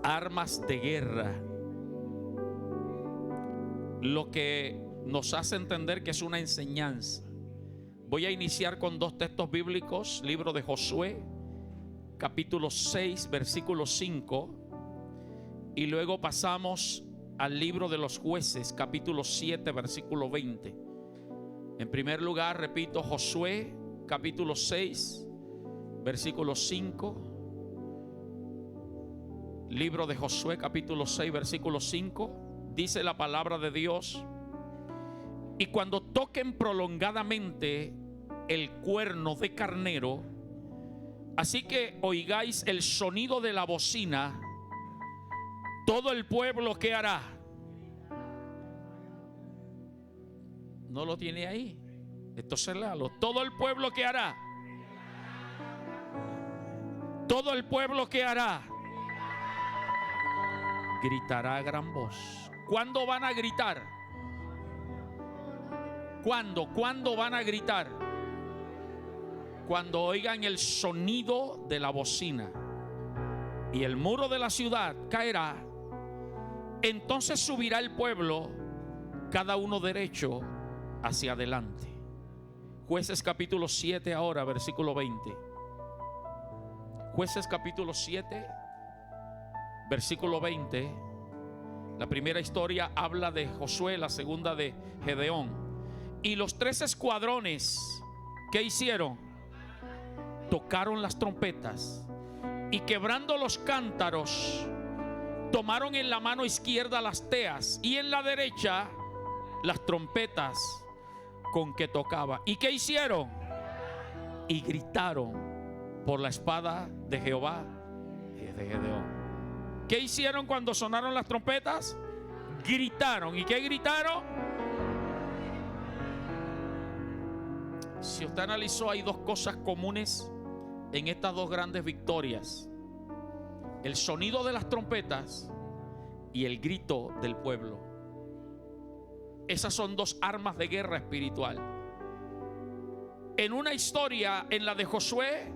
armas de guerra. Lo que nos hace entender que es una enseñanza. Voy a iniciar con dos textos bíblicos. Libro de Josué, capítulo 6, versículo 5. Y luego pasamos al libro de los Jueces, capítulo 7, versículo 20. En primer lugar, repito, Josué, capítulo 6, versículo 5. Libro de Josué, capítulo 6, versículo 5. Dice la palabra de Dios: y cuando toquen prolongadamente el cuerno de carnero, así que oigáis el sonido de la bocina, todo el pueblo, ¿qué hará? ¿No lo tiene ahí? Entonces léalo. Todo el pueblo, ¿qué hará? Todo el pueblo, ¿qué hará? Gritará a gran voz. ¿Cuándo van a gritar? ¿Cuándo van a gritar? Cuando oigan el sonido de la bocina y el muro de la ciudad caerá. Entonces subirá el pueblo, cada uno derecho hacia adelante. Jueces capítulo 7 ahora, versículo 20. Jueces capítulo 7, versículo 20. La primera historia habla de Josué, la segunda de Gedeón. Y los 3 escuadrones, ¿qué hicieron? Tocaron las trompetas y, quebrando los cántaros, tomaron en la mano izquierda las teas y en la derecha las trompetas con que tocaba. ¿Y qué hicieron? Y gritaron por la espada de Jehová y de Gedeón. ¿Qué hicieron cuando sonaron las trompetas? Gritaron. ¿Y qué gritaron? Si usted analizó, hay dos cosas comunes en estas dos grandes victorias: el sonido de las trompetas y el grito del pueblo. Esas son dos armas de guerra espiritual. En una historia, en la de Josué,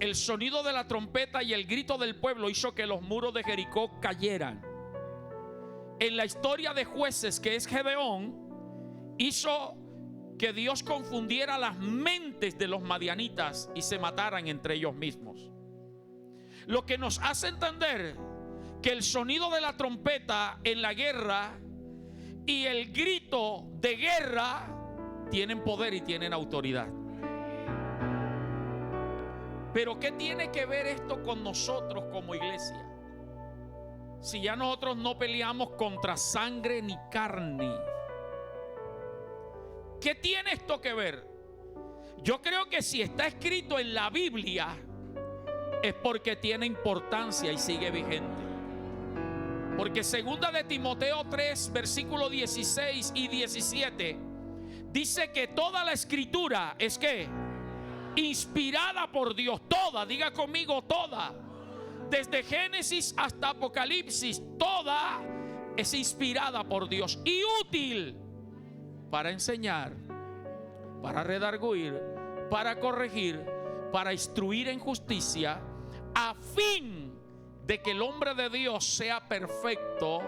el sonido de la trompeta y el grito del pueblo hizo que los muros de Jericó cayeran. En la historia de Jueces, que es Gedeón, hizo que Dios confundiera las mentes de los madianitas y se mataran entre ellos mismos. Lo que nos hace entender que el sonido de la trompeta en la guerra y el grito de guerra tienen poder y tienen autoridad. Pero ¿qué tiene que ver esto con nosotros como iglesia? Si ya nosotros no peleamos contra sangre ni carne. ¿Qué tiene esto que ver? Yo creo que si está escrito en la Biblia es porque tiene importancia y sigue vigente. Porque segunda de Timoteo 3, versículo 16 y 17 dice que toda la escritura es que inspirada por Dios. Toda, diga conmigo, toda. Desde Génesis hasta Apocalipsis, toda es inspirada por Dios y útil para enseñar, para redarguir, para corregir, para instruir en justicia, a fin de que el hombre de Dios sea perfecto,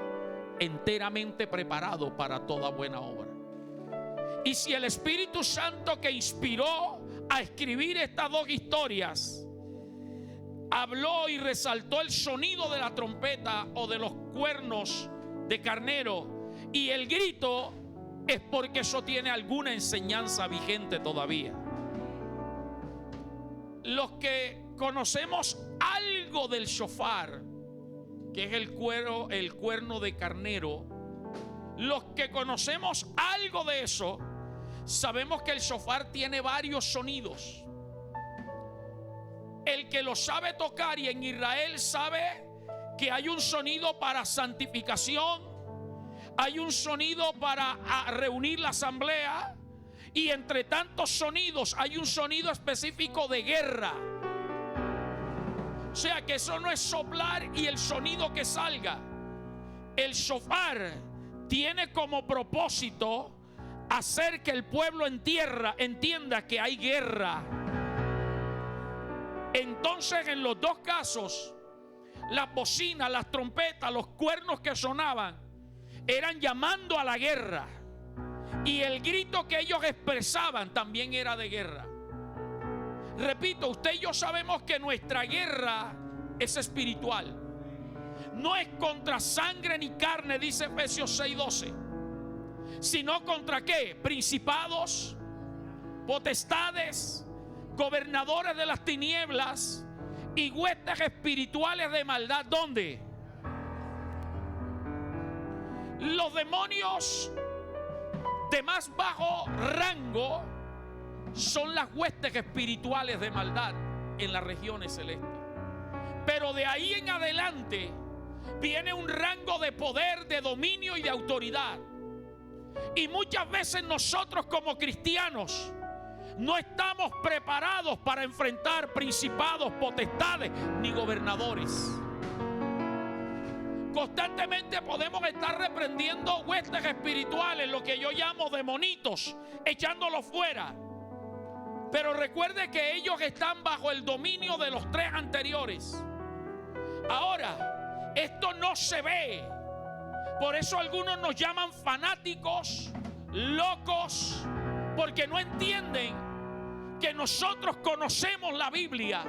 enteramente preparado para toda buena obra. Y si el Espíritu Santo que inspiró a escribir estas dos historias habló y resaltó el sonido de la trompeta o de los cuernos de carnero y el grito, es porque eso tiene alguna enseñanza vigente todavía. Los que conocemos algo del shofar, que es el cuerno de carnero, los que conocemos algo de eso, sabemos que el shofar tiene varios sonidos. El que lo sabe tocar, y en Israel sabe que hay un sonido para santificación, hay un sonido para reunir la asamblea, y entre tantos sonidos hay un sonido específico de guerra. O sea que eso no es soplar y el sonido que salga. El shofar tiene como propósito hacer que el pueblo entienda que hay guerra. Entonces, en los dos casos, las bocinas, las trompetas, los cuernos que sonaban, eran llamando a la guerra. Y el grito que ellos expresaban también era de guerra. Repito, usted y yo sabemos que nuestra guerra es espiritual. No es contra sangre ni carne, dice Efesios 6:12. Sino contra ¿qué? Principados, potestades, gobernadores de las tinieblas y huestes espirituales de maldad. ¿Dónde? Los demonios de más bajo rango son las huestes espirituales de maldad en las regiones celestes. Pero de ahí en adelante viene un rango de poder, de dominio y de autoridad. Y muchas veces nosotros como cristianos no estamos preparados para enfrentar principados, potestades ni gobernadores. Constantemente podemos estar reprendiendo huestes espirituales, lo que yo llamo demonitos, echándolos fuera. Pero recuerde que ellos están bajo el dominio de los tres anteriores. Ahora, esto no se ve. Por eso algunos nos llaman fanáticos, locos, porque no entienden que nosotros conocemos la Biblia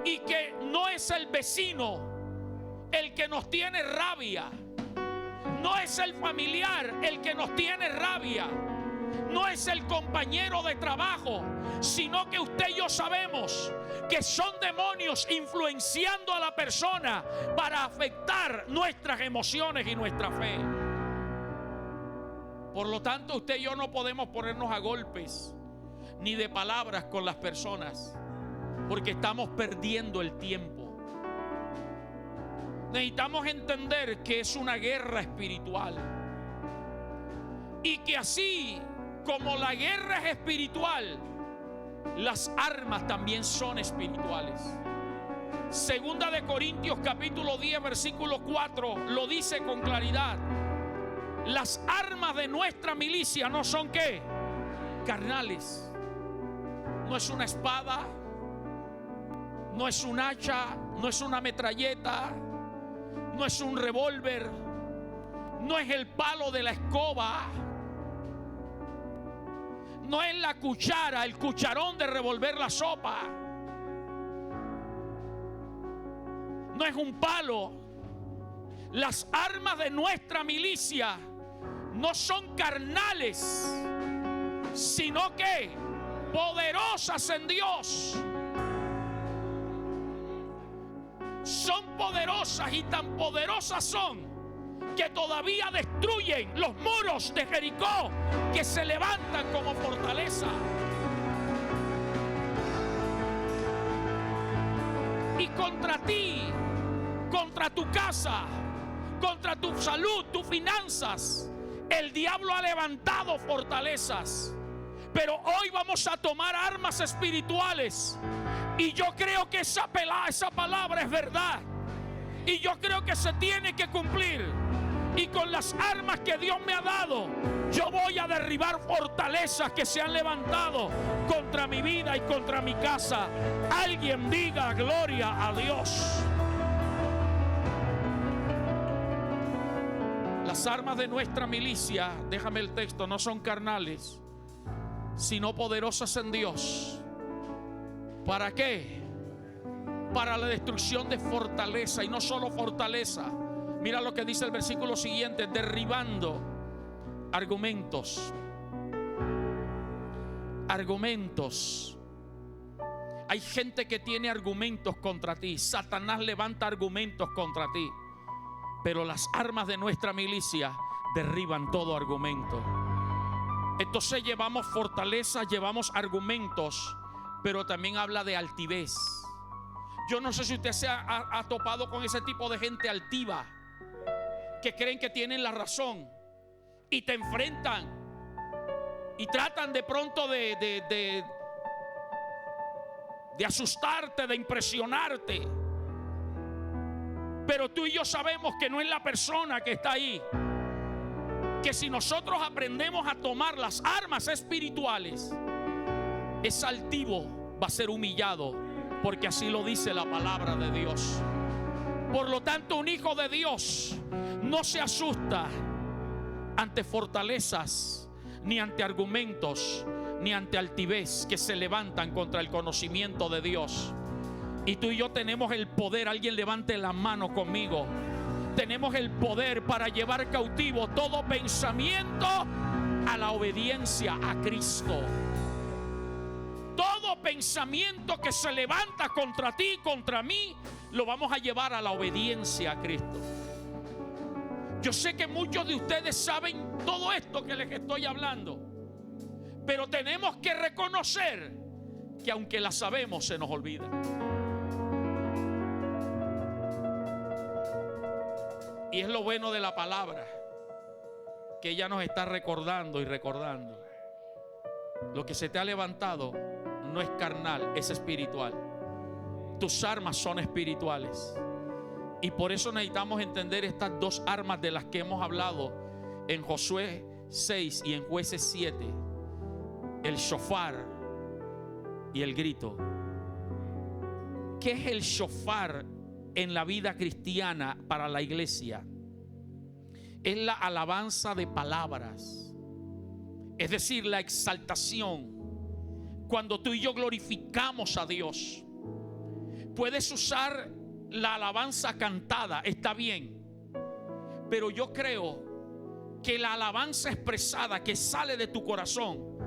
y que no es el vecino el que nos tiene rabia, no es el familiar el que nos tiene rabia, no es el compañero de trabajo, sino que usted y yo sabemos que son demonios influenciando a la persona para afectar nuestras emociones y nuestra fe. Por lo tanto, usted y yo no podemos ponernos a golpes ni de palabras con las personas, porque estamos perdiendo el tiempo. Necesitamos entender que es una guerra espiritual y que así como la guerra es espiritual, las armas también son espirituales. Segunda de Corintios capítulo 10 versículo 4 lo dice con claridad. Las armas de nuestra milicia no son ¿qué? Carnales. No es una espada, no es un hacha, no es una metralleta, no es un revólver, no es el palo de la escoba, no es la cuchara, el cucharón de revolver la sopa, no es un palo. Las armas de nuestra milicia no son carnales, sino que poderosas en Dios. Son poderosas y tan poderosas son que todavía destruyen los muros de Jericó que se levantan como fortaleza. Y contra ti, contra tu casa, contra tu salud, tus finanzas, el diablo ha levantado fortalezas. Pero hoy vamos a tomar armas espirituales. Y yo creo que esa palabra es verdad. Y yo creo que se tiene que cumplir. Y con las armas que Dios me ha dado, yo voy a derribar fortalezas que se han levantado contra mi vida y contra mi casa. Alguien diga gloria a Dios. Las armas de nuestra milicia, déjame el texto, no son carnales, sino poderosas en Dios. ¿Para qué? Para la destrucción de fortaleza, y no solo fortaleza. Mira lo que dice el versículo siguiente: derribando argumentos. Argumentos. Hay gente que tiene argumentos contra ti. Satanás levanta argumentos contra ti. Pero las armas de nuestra milicia derriban todo argumento. Entonces llevamos fortaleza, llevamos argumentos, pero también habla de altivez. Yo no sé si usted se ha topado con ese tipo de gente altiva, que creen que tienen la razón y te enfrentan y tratan de pronto de asustarte, de impresionarte. Pero tú y yo sabemos que no es la persona que está ahí. Que si nosotros aprendemos a tomar las armas espirituales, ese altivo va a ser humillado, porque así lo dice la palabra de Dios. Por lo tanto, un hijo de Dios no se asusta ante fortalezas, ni ante argumentos, ni ante altivez que se levantan contra el conocimiento de Dios. Y tú y yo tenemos el poder. Alguien levante la mano conmigo. Tenemos el poder para llevar cautivo todo pensamiento a la obediencia a Cristo. Todo pensamiento que se levanta contra ti, contra mí, lo vamos a llevar a la obediencia a Cristo. Yo sé que muchos de ustedes saben todo esto que les estoy hablando, pero tenemos que reconocer que aunque la sabemos, se nos olvida. Y es lo bueno de la palabra, que ella nos está recordando y recordando. Lo que se te ha levantado no es carnal, es espiritual. Tus armas son espirituales. Y por eso necesitamos entender estas dos armas de las que hemos hablado en Josué 6 y en Jueces 7. El shofar y el grito. ¿Qué es el shofar en la vida cristiana para la iglesia? Es la alabanza de palabras, es decir, la exaltación. Cuando tú y yo glorificamos a Dios, puedes usar la alabanza cantada, está bien, pero yo creo que la alabanza expresada que sale de tu corazón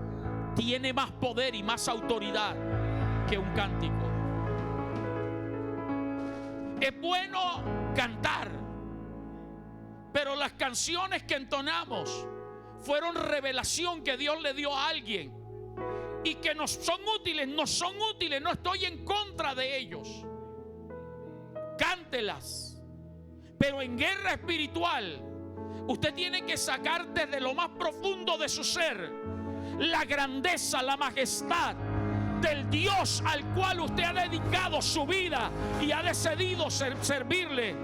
tiene más poder y más autoridad que un cántico. Es bueno cantar, pero las canciones que entonamos fueron revelación que Dios le dio a alguien y que nos son útiles, no estoy en contra de ellos. Cántelas, pero en guerra espiritual usted tiene que sacar desde lo más profundo de su ser la grandeza, la majestad del Dios al cual usted ha dedicado su vida y ha decidido servirle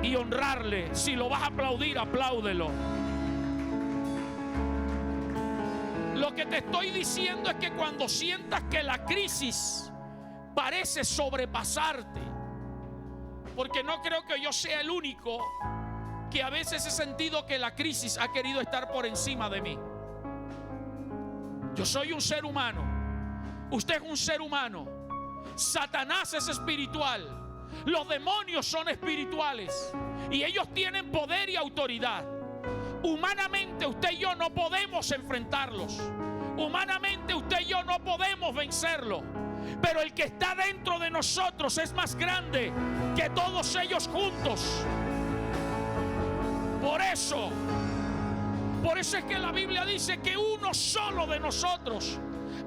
y honrarle. Si lo vas a aplaudir, apláudelo. Lo que te estoy diciendo es que cuando sientas que la crisis parece sobrepasarte, porque no creo que yo sea el único que a veces he sentido que la crisis ha querido estar por encima de mí. Yo soy un ser humano, usted es un ser humano, Satanás es espiritual, los demonios son espirituales y ellos tienen poder y autoridad. Humanamente usted y yo no podemos enfrentarlos, humanamente usted y yo no podemos vencerlo, pero el que está dentro de nosotros es más grande que todos ellos juntos. Por eso es que la Biblia dice que uno solo de nosotros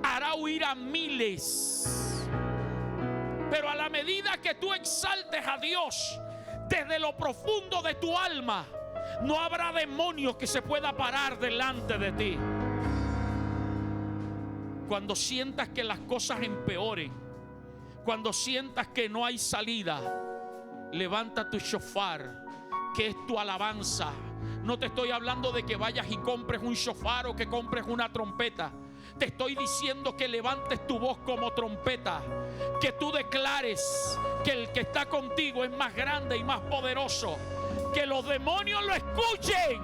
hará huir a miles. Pero a la medida que tú exaltes a Dios desde lo profundo de tu alma, no habrá demonio que se pueda parar delante de ti. Cuando sientas que las cosas empeoren, cuando sientas que no hay salida, levanta tu shofar, que es tu alabanza. No te estoy hablando de que vayas y compres un shofar o que compres una trompeta. Te estoy diciendo que levantes tu voz como trompeta, que tú declares que el que está contigo es más grande y más poderoso, que los demonios lo escuchen,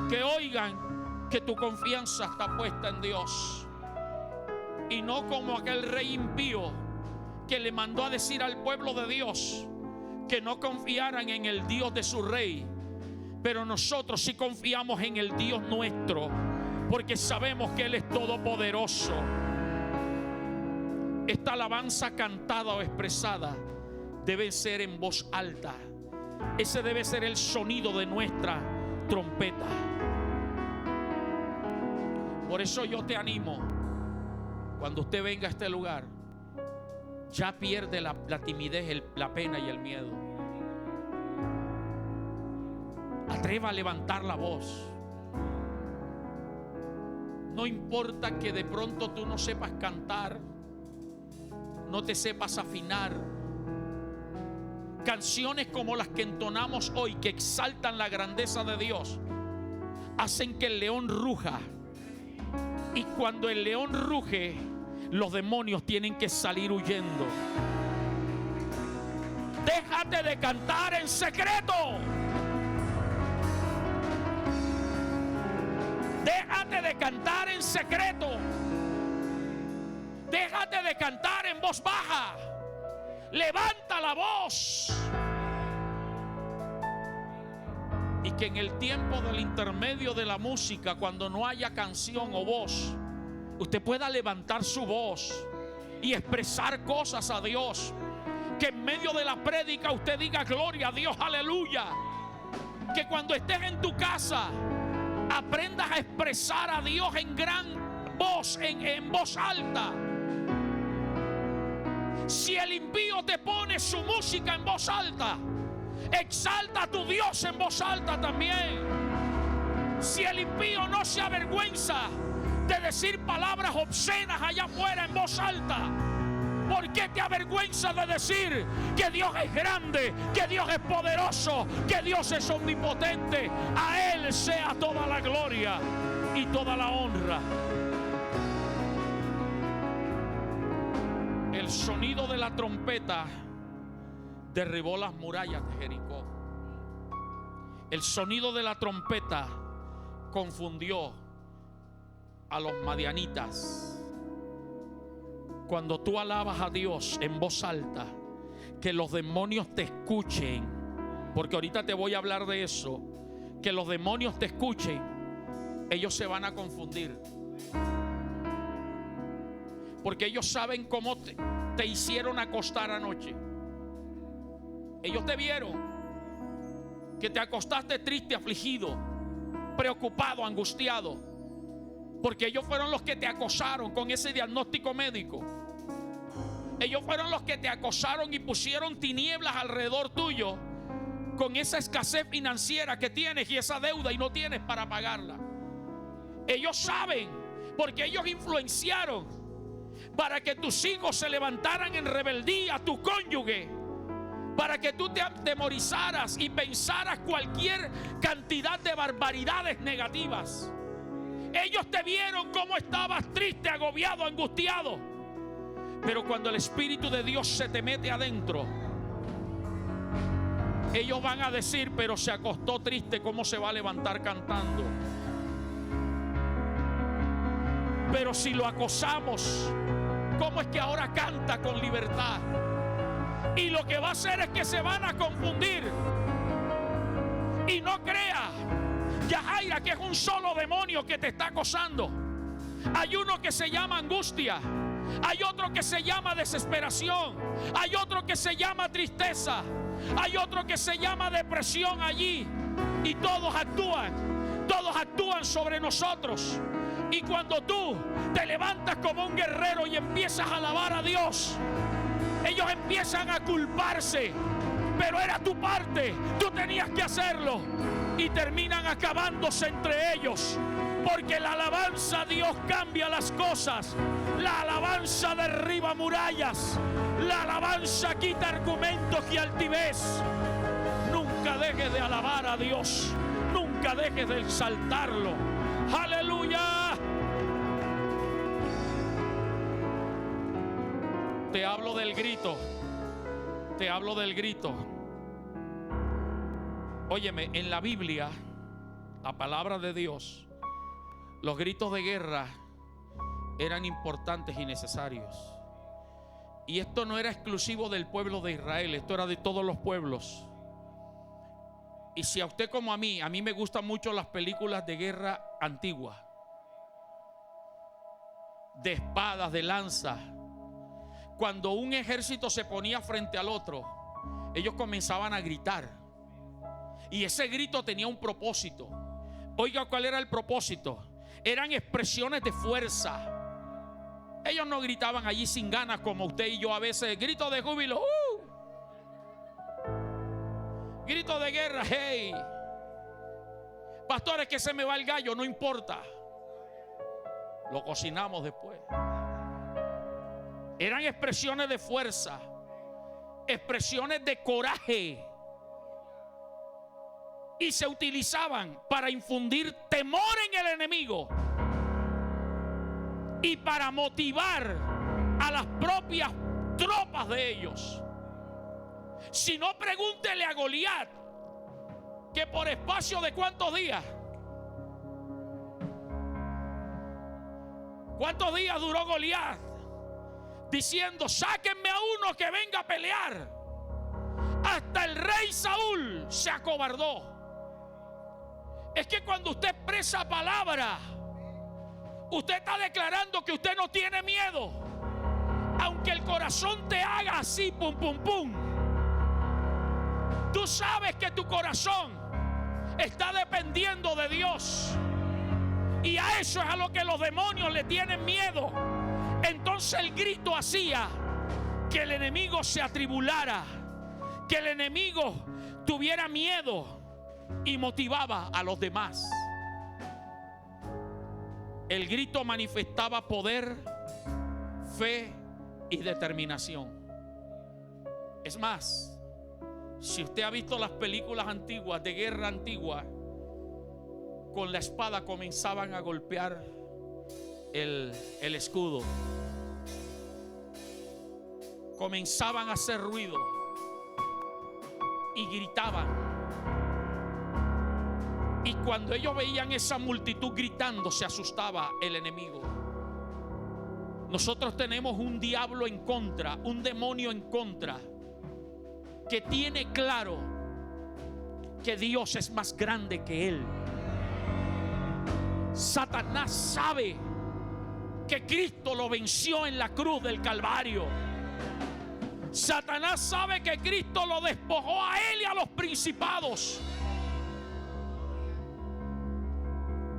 que oigan que tu confianza está puesta en Dios y no como aquel rey impío que le mandó a decir al pueblo de Dios que no confiaran en el Dios de su rey. Pero nosotros sí confiamos en el Dios nuestro, porque sabemos que Él es todopoderoso. Esta alabanza cantada o expresada debe ser en voz alta. Ese debe ser el sonido de nuestra trompeta. Por eso yo te animo, cuando usted venga a este lugar, ya pierde la timidez, la pena y el miedo. Atreva a levantar la voz. No importa que de pronto tú no sepas cantar, no te sepas afinar. Canciones como las que entonamos hoy, que exaltan la grandeza de Dios, hacen que el león ruja. Y cuando el león ruge, los demonios tienen que salir huyendo. Déjate de cantar en secreto. Déjate de cantar en secreto. Déjate de cantar en voz baja. Levanta la voz. Y que en el tiempo del intermedio de la música, cuando no haya canción o voz, usted pueda levantar su voz y expresar cosas a Dios. Que en medio de la prédica usted diga gloria a Dios, aleluya. Que cuando estés en tu casa aprendas a expresar a Dios en gran voz, en voz alta. Si el impío te pone su música en voz alta, exalta a tu Dios en voz alta también. Si el impío no se avergüenza de decir palabras obscenas allá afuera en voz alta, ¿por qué te avergüenzas de decir que Dios es grande, que Dios es poderoso, que Dios es omnipotente? A Él sea toda la gloria y toda la honra. El sonido de la trompeta derribó las murallas de Jericó. El sonido de la trompeta confundió a los madianitas. Cuando tú alabas a Dios en voz alta, que los demonios te escuchen, porque ahorita te voy a hablar de eso, que los demonios te escuchen, ellos se van a confundir. Porque ellos saben cómo te hicieron acostar anoche. Ellos te vieron que te acostaste triste, afligido, preocupado, angustiado, porque ellos fueron los que te acosaron con ese diagnóstico médico. Ellos fueron los que te acosaron y pusieron tinieblas alrededor tuyo con esa escasez financiera que tienes y esa deuda y no tienes para pagarla. Ellos saben, porque ellos influenciaron para que tus hijos se levantaran en rebeldía a tu cónyuge, para que tú te atemorizaras y pensaras cualquier cantidad de barbaridades negativas. Ellos te vieron cómo estabas triste, agobiado, angustiado. Pero cuando el Espíritu de Dios se te mete adentro, ellos van a decir: pero se acostó triste, ¿cómo se va a levantar cantando? Pero si lo acosamos, ¿cómo es que ahora canta con libertad? Y lo que va a hacer es que se van a confundir. Y no crea, Yajaira, que es un solo demonio que te está acosando. Hay uno que se llama angustia, hay otro que se llama desesperación, hay otro que se llama tristeza, hay otro que se llama depresión allí. Y todos actúan sobre nosotros. Y cuando tú te levantas como un guerrero y empiezas a alabar a Dios, ellos empiezan a culparse. Pero era tu parte, tú tenías que hacerlo. Y terminan acabándose entre ellos. Porque la alabanza a Dios cambia las cosas. La alabanza derriba murallas. La alabanza quita argumentos y altivez. Nunca dejes de alabar a Dios. Nunca dejes de exaltarlo. ¡Aleluya! Te hablo del grito. Te hablo del grito. Óyeme, en la Biblia, la palabra de Dios, los gritos de guerra eran importantes y necesarios. Y esto no era exclusivo del pueblo de Israel, esto era de todos los pueblos. Y si a usted como a mí me gustan mucho las películas de guerra antiguas, de espadas, de lanza. Cuando un ejército se ponía frente al otro, ellos comenzaban a gritar. Y ese grito tenía un propósito. Oiga, ¿cuál era el propósito? Eran expresiones de fuerza. Ellos no gritaban allí sin ganas como usted y yo a veces. Grito de júbilo, grito de guerra, hey. Pastores, que se me va el gallo, no importa. Lo cocinamos después. Eran expresiones de fuerza, expresiones de coraje. Y se utilizaban para infundir temor en el enemigo y para motivar a las propias tropas de ellos. Si no, pregúntele a Goliat, que por espacio de ¿cuántos días? ¿Cuántos días duró Goliat diciendo: sáquenme a uno que venga a pelear? Hasta el rey Saúl se acobardó. Es que cuando usted expresa palabra, usted está declarando que usted no tiene miedo, aunque el corazón te haga así, pum, pum, pum. Tú sabes que tu corazón está dependiendo de Dios, y a eso es a lo que los demonios le tienen miedo. Entonces el grito hacía que el enemigo se atribulara, que el enemigo tuviera miedo, y motivaba a los demás. El grito manifestaba poder, fe y determinación. Es más, si usted ha visto las películas antiguas, de guerra antigua, con la espada comenzaban a golpear el escudo, comenzaban a hacer ruido y gritaban. Y cuando ellos veían esa multitud gritando, se asustaba el enemigo. Nosotros tenemos un diablo en contra, un demonio en contra, que tiene claro que Dios es más grande que él. Satanás sabe que Cristo lo venció en la cruz del Calvario. Satanás sabe que Cristo lo despojó a él y a los principados.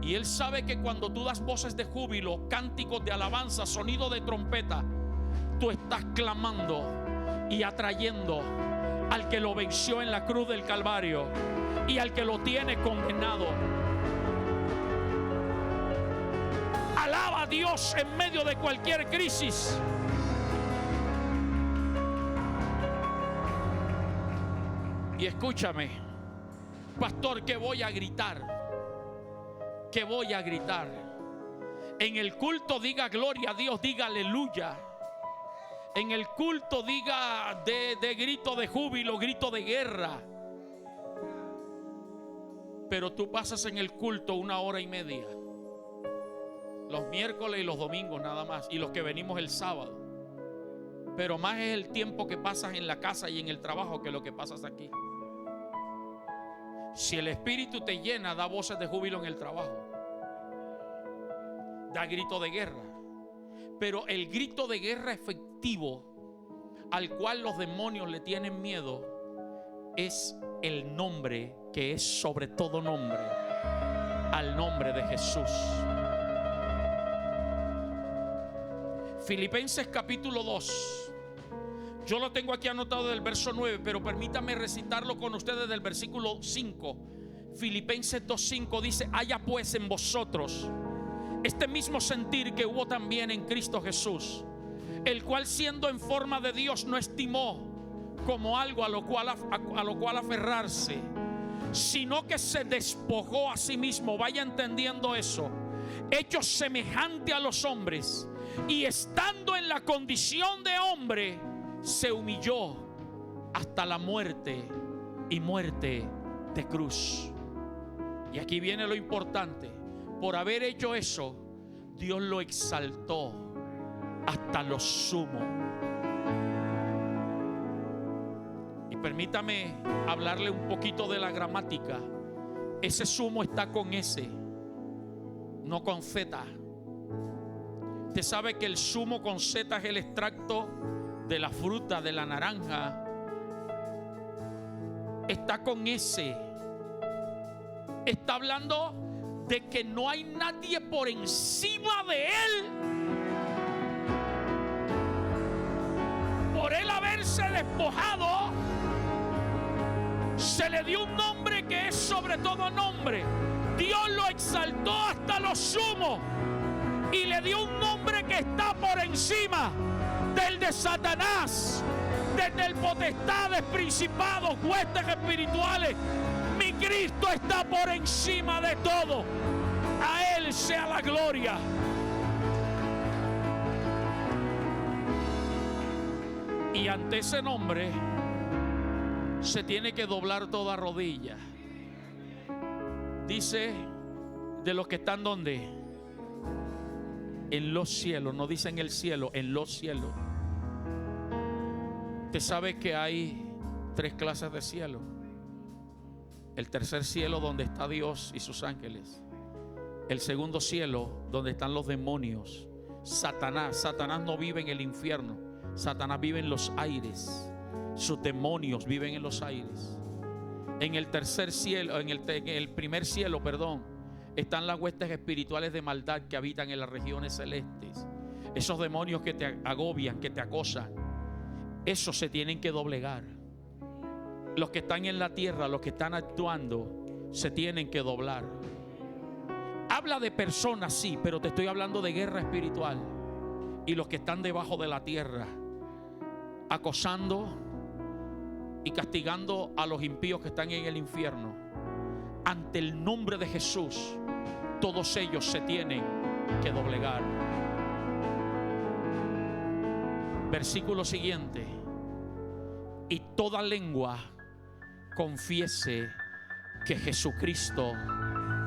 Y él sabe que cuando tú das voces de júbilo, cánticos de alabanza, sonido de trompeta, tú estás clamando y atrayendo al que lo venció en la cruz del Calvario y al que lo tiene condenado. Alaba a Dios en medio de cualquier crisis. Y escúchame, pastor, que voy a gritar. Que voy a gritar. En el culto diga gloria a Dios, diga aleluya. En el culto diga de grito de júbilo, grito de guerra. Pero tú pasas en el culto 1 hora y media, los miércoles y los domingos nada más, y los que venimos el sábado. Pero más es el tiempo que pasas en la casa y en el trabajo que lo que pasas aquí. Si el Espíritu te llena, da voces de júbilo en el trabajo, da grito de guerra. Pero el grito de guerra efectivo, al cual los demonios le tienen miedo, es el nombre que es sobre todo nombre, al nombre de Jesús. Filipenses capítulo 2. Yo lo tengo aquí anotado del verso 9, pero permítame recitarlo con ustedes del versículo 5. Filipenses 2:5 dice: haya pues en vosotros este mismo sentir que hubo también en Cristo Jesús, el cual siendo en forma de Dios no estimó como algo a lo cual aferrarse, sino que se despojó a sí mismo. Vaya entendiendo eso. Hecho semejante a los hombres, y estando en la condición de hombre, se humilló hasta la muerte, y muerte de cruz. Y aquí viene lo importante: por haber hecho eso, Dios lo exaltó hasta lo sumo. Y permítame hablarle un poquito de la gramática. Ese sumo está con S, no con Z. Usted sabe que el zumo con Z es el extracto de la fruta, de la naranja. Está con S. Está hablando de que no hay nadie por encima de él. Por él haberse despojado, se le dio un nombre que es sobre todo nombre. Dios lo exaltó hasta lo sumo y le dio un nombre que está por encima del de Satanás, del potestades, principados, huestes espirituales. Mi Cristo está por encima de todo. A Él sea la gloria. Y ante ese nombre se tiene que doblar toda rodilla. Dice de los que están donde en los cielos, no dice en el cielo, en los cielos. Usted sabe que hay 3 clases de cielo. El tercer cielo, donde está Dios y sus ángeles. El segundo cielo, donde están los demonios. Satanás no vive en el infierno. Satanás vive en los aires. Sus demonios viven en los aires. En el tercer cielo, en el primer cielo, perdón, están las huestes espirituales de maldad que habitan en las regiones celestes. Esos demonios que te agobian, que te acosan, esos se tienen que doblegar. Los que están en la tierra, los que están actuando, se tienen que doblar. Habla de personas, sí, pero te estoy hablando de guerra espiritual. Y los que están debajo de la tierra, acosando y castigando a los impíos que están en el infierno. Ante el nombre de Jesús, todos ellos se tienen que doblegar. Versículo siguiente: y toda lengua confiese que Jesucristo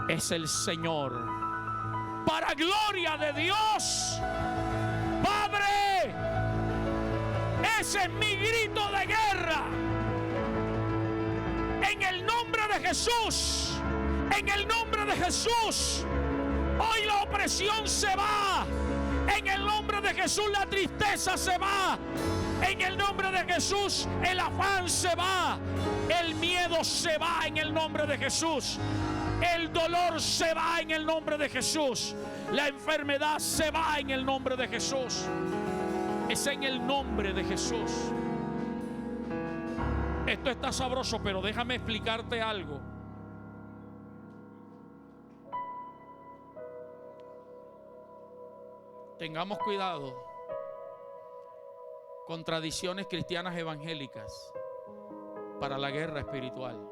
es el Señor, para gloria de Dios Padre. Ese es mi grito de guerra. En el nombre de Jesús, en el nombre de Jesús, hoy la opresión se va. En el nombre de Jesús la tristeza se va. En el nombre de Jesús el afán se va. El miedo se va en el nombre de Jesús. El dolor se va en el nombre de Jesús. La enfermedad se va en el nombre de Jesús. Es en el nombre de Jesús. Esto está sabroso, pero déjame explicarte algo. Tengamos cuidado con tradiciones cristianas evangélicas para la guerra espiritual.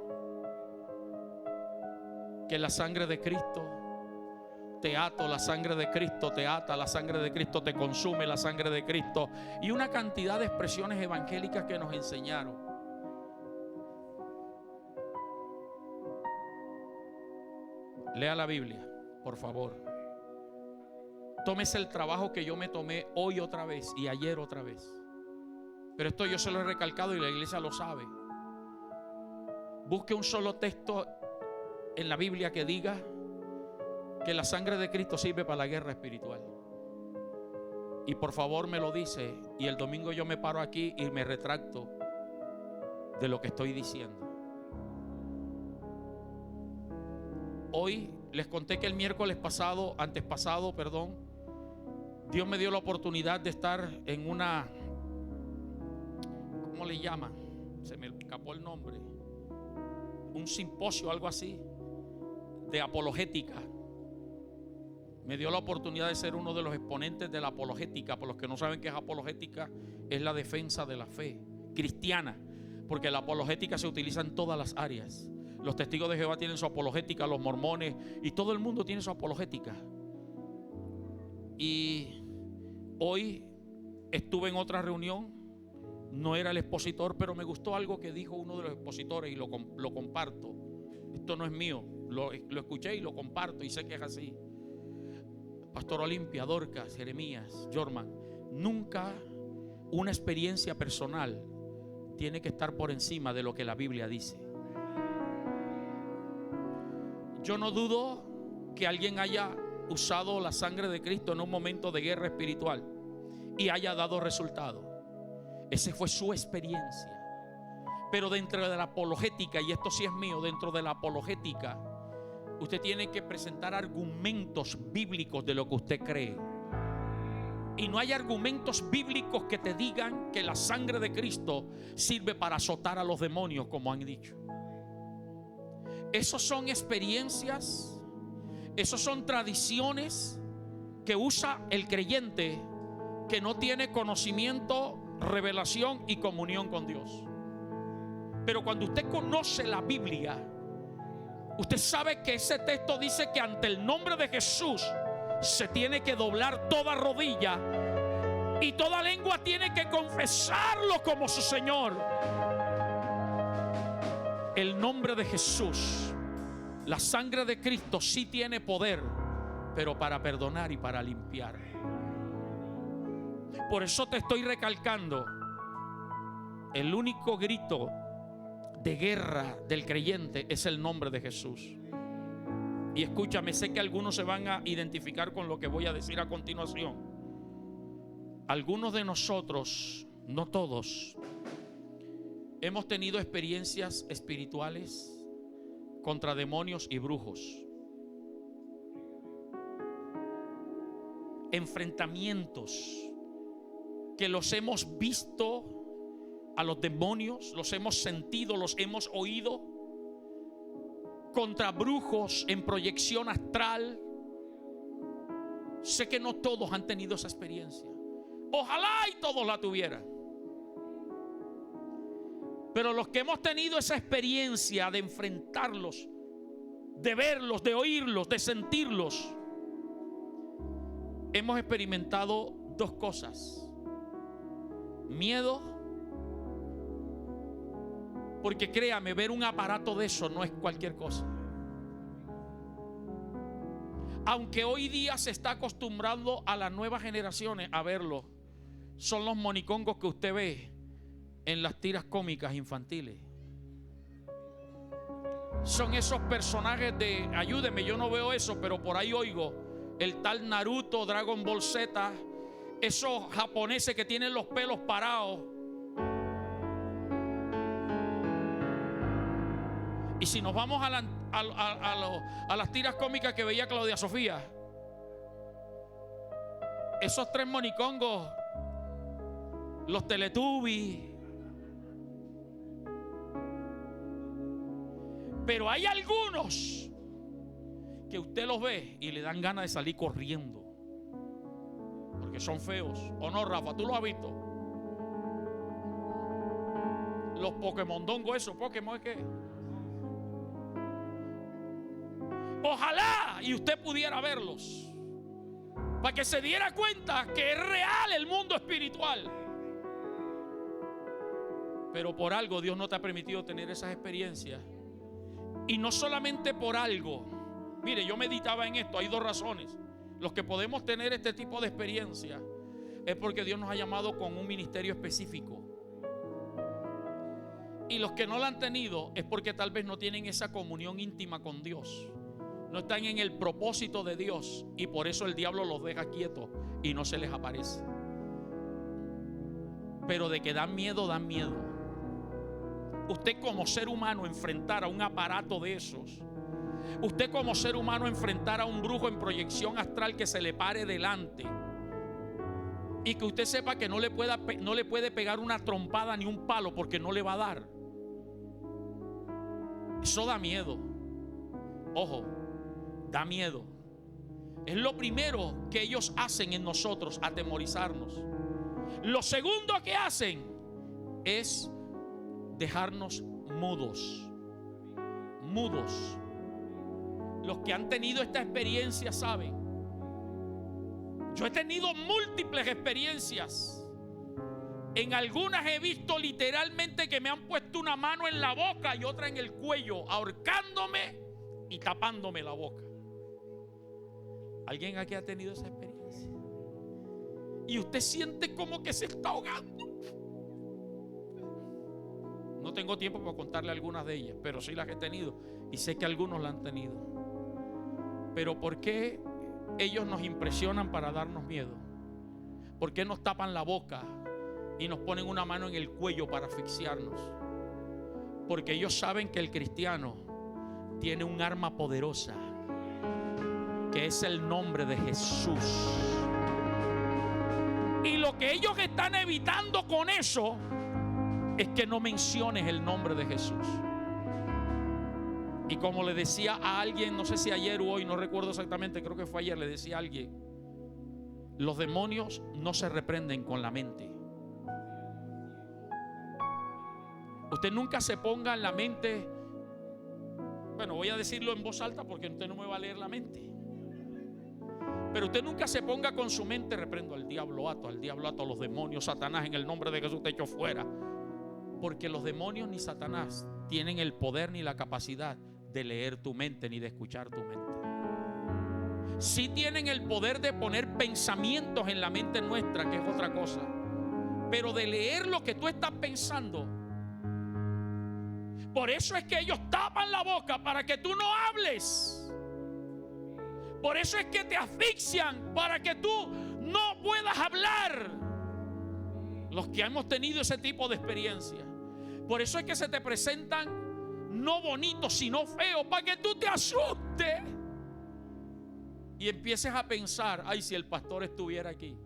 Que la sangre de Cristo te ato, la sangre de Cristo te ata, la sangre de Cristo te consume, la sangre de Cristo, y una cantidad de expresiones evangélicas que nos enseñaron. Lea la Biblia, por favor. Tómese el trabajo que yo me tomé hoy otra vez y ayer otra vez. Pero esto yo se lo he recalcado y la iglesia lo sabe. Busque un solo texto en la Biblia que diga que la sangre de Cristo sirve para la guerra espiritual. Y por favor me lo dice, y el domingo yo me paro aquí y me retracto de lo que estoy diciendo. Hoy les conté que el miércoles pasado, antes pasado, perdón, Dios me dio la oportunidad de estar en una, ¿cómo le llaman? Se me escapó el nombre. Un simposio, algo así, de apologética. Me dio la oportunidad de ser uno de los exponentes de la apologética. Por los que no saben qué es apologética, es la defensa de la fe cristiana, porque la apologética se utiliza en todas las áreas. Los testigos de Jehová tienen su apologética, los mormones, y todo el mundo tiene su apologética. Y hoy estuve en otra reunión, no era el expositor, pero me gustó algo que dijo uno de los expositores y lo comparto. Esto no es mío, lo escuché y lo comparto y sé que es así. Pastor Olimpia, Dorcas, Jeremías, Jorman, nunca una experiencia personal tiene que estar por encima de lo que la Biblia dice. Yo no dudo que alguien haya usado la sangre de Cristo en un momento de guerra espiritual y haya dado resultado. Esa fue su experiencia. Pero dentro de la apologética, y esto sí es mío, dentro de la apologética, usted tiene que presentar argumentos bíblicos de lo que usted cree. Y no hay argumentos bíblicos que te digan que la sangre de Cristo sirve para azotar a los demonios, como han dicho. Esos son experiencias, esos son tradiciones que usa el creyente que no tiene conocimiento, revelación y comunión con Dios. Pero cuando usted conoce la Biblia, usted sabe que ese texto dice que ante el nombre de Jesús se tiene que doblar toda rodilla y toda lengua tiene que confesarlo como su Señor. El nombre de Jesús, la sangre de Cristo sí tiene poder, pero para perdonar y para limpiar. Por eso te estoy recalcando, el único grito de guerra del creyente es el nombre de Jesús. Y escúchame, sé que algunos se van a identificar con lo que voy a decir a continuación. Algunos de nosotros, no todos, hemos tenido experiencias espirituales contra demonios y brujos. Enfrentamientos que los hemos visto a los demonios, los hemos sentido, los hemos oído, contra brujos en proyección astral. Sé que no todos han tenido esa experiencia. Ojalá y todos la tuvieran. Pero los que hemos tenido esa experiencia de enfrentarlos, de verlos, de oírlos, de sentirlos, hemos experimentado dos cosas: miedo, porque créame, ver un aparato de eso no es cualquier cosa. Aunque hoy día se está acostumbrando a las nuevas generaciones a verlo, son los monicongos que usted ve en las tiras cómicas infantiles. Son esos personajes de, ayúdeme, yo no veo eso, pero por ahí oigo, el tal Naruto, Dragon Ball Z, esos japoneses que tienen los pelos parados. Y si nos vamos a las tiras cómicas que veía Claudia Sofía, esos tres monicongos, los Teletubbies. Pero hay algunos que usted los ve y le dan ganas de salir corriendo, porque son feos. ¿O no, Rafa? ¿Tú los has visto? Los Pokémon-dongos, esos Pokémon, ¿es qué? Ojalá y usted pudiera verlos, para que se diera cuenta que es real el mundo espiritual. Pero por algo Dios no te ha permitido tener esas experiencias. Y no solamente por algo. Mire, yo meditaba en esto. Hay dos razones. Los que podemos tener este tipo de experiencia es porque Dios nos ha llamado con un ministerio específico. Y los que no la han tenido es porque tal vez no tienen esa comunión íntima con Dios. No están en el propósito de Dios, y por eso el diablo los deja quietos y no se les aparece. Pero de que dan miedo, dan miedo. Usted como ser humano enfrentar a un aparato de esos, usted como ser humano enfrentar a un brujo en proyección astral que se le pare delante y que usted sepa que no le puede pegar una trompada ni un palo porque no le va a dar. Eso da miedo. Ojo, da miedo. Es lo primero que ellos hacen en nosotros, atemorizarnos. Lo segundo que hacen es dejarnos mudos. Mudos. Los que han tenido esta experiencia saben. Yo he tenido múltiples experiencias. En algunas he visto literalmente que me han puesto una mano en la boca y otra en el cuello, ahorcándome y tapándome la boca. ¿Alguien aquí ha tenido esa experiencia? Y usted siente como que se está ahogando. No tengo tiempo para contarle algunas de ellas, pero sí las he tenido y sé que algunos la han tenido. Pero ¿por qué ellos nos impresionan para darnos miedo? ¿Por qué nos tapan la boca y nos ponen una mano en el cuello para asfixiarnos? Porque ellos saben que el cristiano tiene un arma poderosa, que es el nombre de Jesús. Y lo que ellos están evitando con eso es que no menciones el nombre de Jesús. Y como le decía a alguien, no sé si ayer o hoy, no recuerdo exactamente, creo que fue ayer, le decía a alguien: los demonios no se reprenden con la mente. Usted nunca se ponga en la mente, bueno, voy a decirlo en voz alta porque usted no me va a leer la mente, pero usted nunca se ponga con su mente: reprendo al diablo, ato a los demonios, Satanás, en el nombre de Jesús te echo fuera. Porque los demonios ni Satanás tienen el poder ni la capacidad de leer tu mente ni de escuchar tu mente. Sí tienen el poder de poner pensamientos en la mente nuestra, que es otra cosa. Pero de leer lo que tú estás pensando. Por eso es que ellos tapan la boca para que tú no hables. Por eso es que te asfixian para que tú no puedas hablar. Los que hemos tenido ese tipo de experiencia. Por eso es que se te presentan no bonitos sino feos, para que tú te asustes y empieces a pensar: ay, si el pastor estuviera aquí.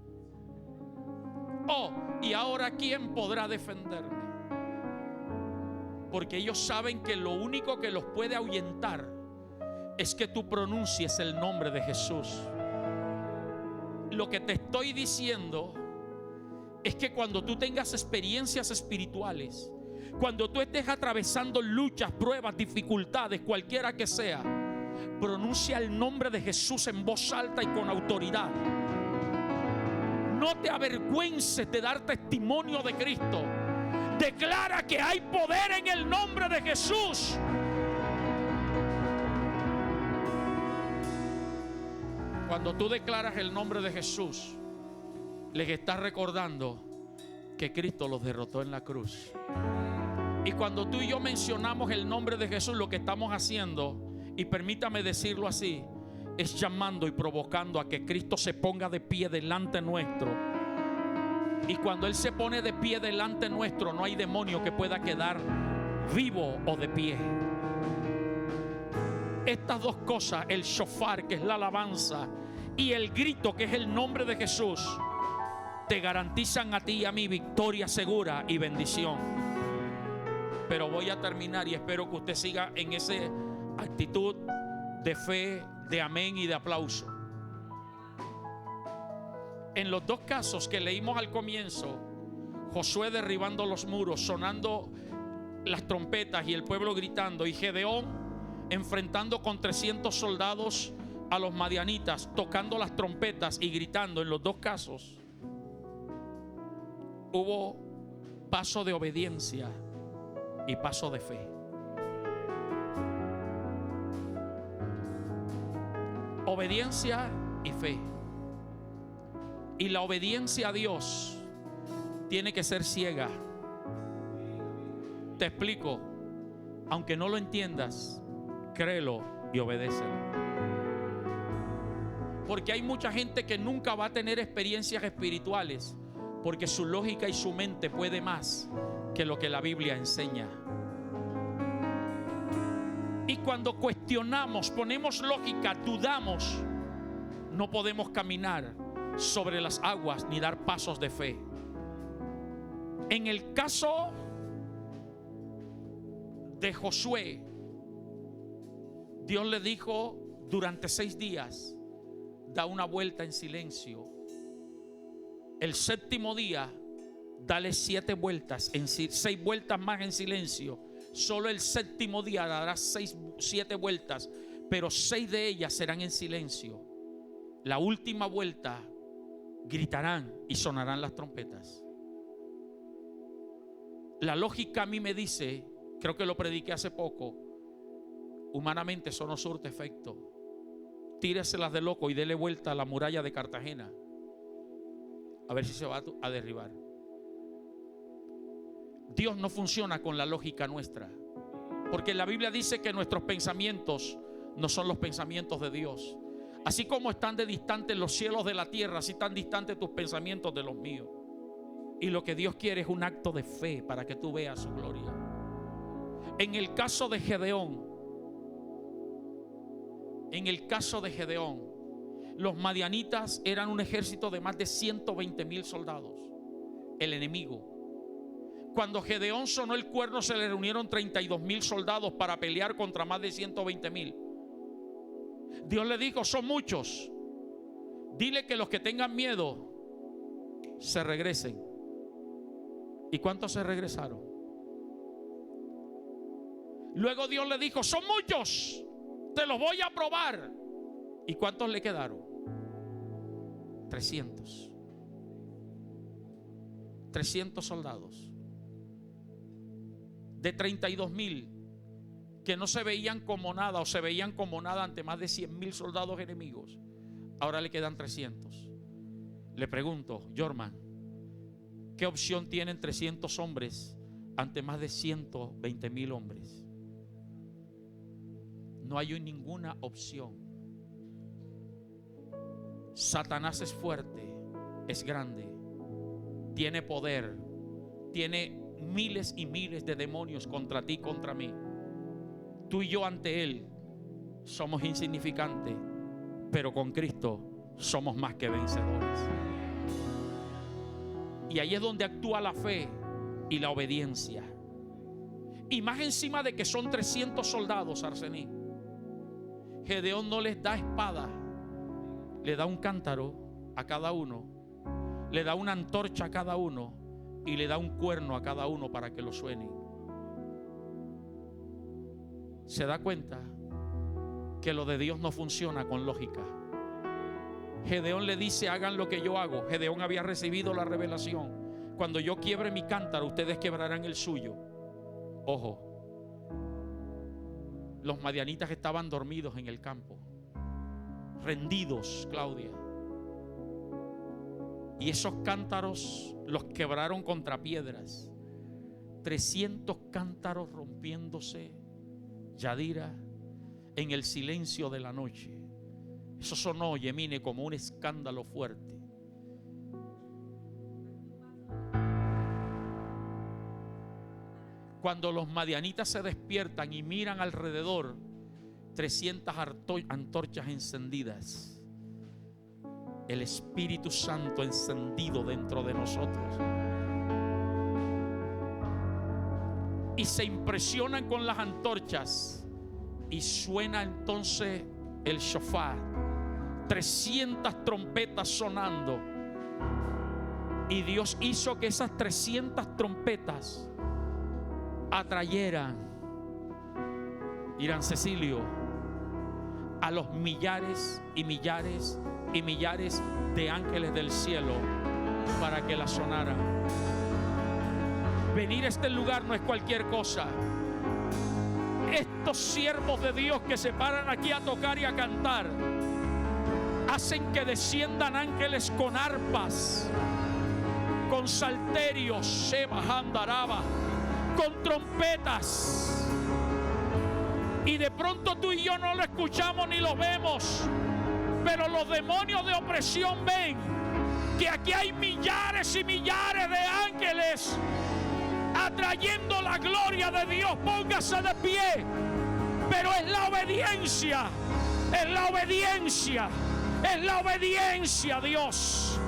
Oh, y ahora ¿quién podrá defenderme? Porque ellos saben que lo único que los puede ahuyentar es que tú pronuncies el nombre de Jesús. Lo que te estoy diciendo es que cuando tú tengas experiencias espirituales, cuando tú estés atravesando luchas, pruebas, dificultades, cualquiera que sea, pronuncia el nombre de Jesús en voz alta y con autoridad. No te avergüences de dar testimonio de Cristo. Declara que hay poder en el nombre de Jesús. Cuando tú declaras el nombre de Jesús, les estás recordando que Cristo los derrotó en la cruz. Y cuando tú y yo mencionamos el nombre de Jesús, lo que estamos haciendo, y permítame decirlo así, es llamando y provocando a que Cristo se ponga de pie delante nuestro. Y cuando Él se pone de pie delante nuestro, no hay demonio que pueda quedar vivo o de pie. Estas dos cosas, el shofar, que es la alabanza, y el grito, que es el nombre de Jesús, te garantizan a ti y a mí victoria segura y bendición. Pero voy a terminar y espero que usted siga en esa actitud de fe, de amén y de aplauso. En los dos casos que leímos al comienzo, Josué derribando los muros, sonando las trompetas y el pueblo gritando, y Gedeón enfrentando con 300 soldados a los madianitas, tocando las trompetas y gritando. En los dos casos hubo paso de obediencia y paso de fe. Obediencia y fe. Y la obediencia a Dios tiene que ser ciega. Te explico. Aunque no lo entiendas, créelo y obedécelo. Porque hay mucha gente que nunca va a tener experiencias espirituales, porque su lógica y su mente puede más que lo que la Biblia enseña. Y cuando cuestionamos, ponemos lógica, dudamos, no podemos caminar sobre las aguas ni dar pasos de fe. En el caso de Josué, Dios le dijo: durante 6 días da una vuelta en silencio. El séptimo día dale 7 vueltas, 6 vueltas más en silencio. Solo el séptimo día dará 7 vueltas, pero 6 de ellas serán en silencio. La última vuelta gritarán y sonarán las trompetas. La lógica a mí me dice, creo que lo prediqué hace poco, humanamente eso no surte efecto. Tíreselas de loco y dele vuelta a la muralla de Cartagena, a ver si se va a derribar. Dios no funciona con la lógica nuestra, porque la Biblia dice que nuestros pensamientos no son los pensamientos de Dios. Así como están de distantes los cielos de la tierra, así están distantes tus pensamientos de los míos. Y lo que Dios quiere es un acto de fe para que tú veas su gloria. En el caso de Gedeón, los madianitas eran un ejército de más de 120,000 soldados. El enemigo. Cuando Gedeón sonó el cuerno, se le reunieron 32,000 soldados para pelear contra más de 120,000. Dios le dijo: son muchos. Dile que los que tengan miedo se regresen. ¿Y cuántos se regresaron? Luego Dios le dijo: son muchos, te los voy a probar. ¿Y cuántos le quedaron? 300. 300 soldados. De 32,000, que no se veían como nada o se veían como nada ante más de 100,000 soldados enemigos, ahora le quedan 300. Le pregunto, Jorman, ¿qué opción tienen 300 hombres ante más de 120,000 hombres? No hay ninguna opción. Satanás es fuerte, es grande, tiene poder, tiene miles y miles de demonios contra ti, contra mí. Tú y yo ante él somos insignificantes, pero con Cristo somos más que vencedores. Y ahí es donde actúa la fe y la obediencia. Y más encima de que son 300 soldados, Arsení, Gedeón no les da espada, le da un cántaro a cada uno, le da una antorcha a cada uno y le da un cuerno a cada uno para que lo suene. Se da cuenta que lo de Dios no funciona con lógica. Gedeón le dice: hagan lo que yo hago. Gedeón había recibido la revelación: cuando yo quiebre mi cántaro, ustedes quebrarán el suyo. Ojo, los madianitas estaban dormidos en el campo, rendidos, Claudia. Y esos cántaros los quebraron contra piedras. 300 cántaros rompiéndose, Yadira, en el silencio de la noche. Eso sonó, Yemine, como un escándalo fuerte. Cuando los madianitas se despiertan y miran alrededor, 300 antorchas encendidas. El Espíritu Santo encendido dentro de nosotros. Y se impresionan con las antorchas. Y suena entonces el shofar. 300 trompetas sonando. Y Dios hizo que esas 300 trompetas atrayeran, Irán Cecilio, a los millares y millares y millares de ángeles del cielo para que la sonaran. Venir a este lugar no es cualquier cosa. Estos siervos de Dios que se paran aquí a tocar y a cantar hacen que desciendan ángeles con arpas, con salterios, Sheba, Handaraba, con trompetas. Y de pronto tú y yo no lo escuchamos ni lo vemos, pero los demonios de opresión ven que aquí hay millares y millares de ángeles atrayendo la gloria de Dios. Póngase de pie. Pero es la obediencia, es la obediencia, es la obediencia a Dios.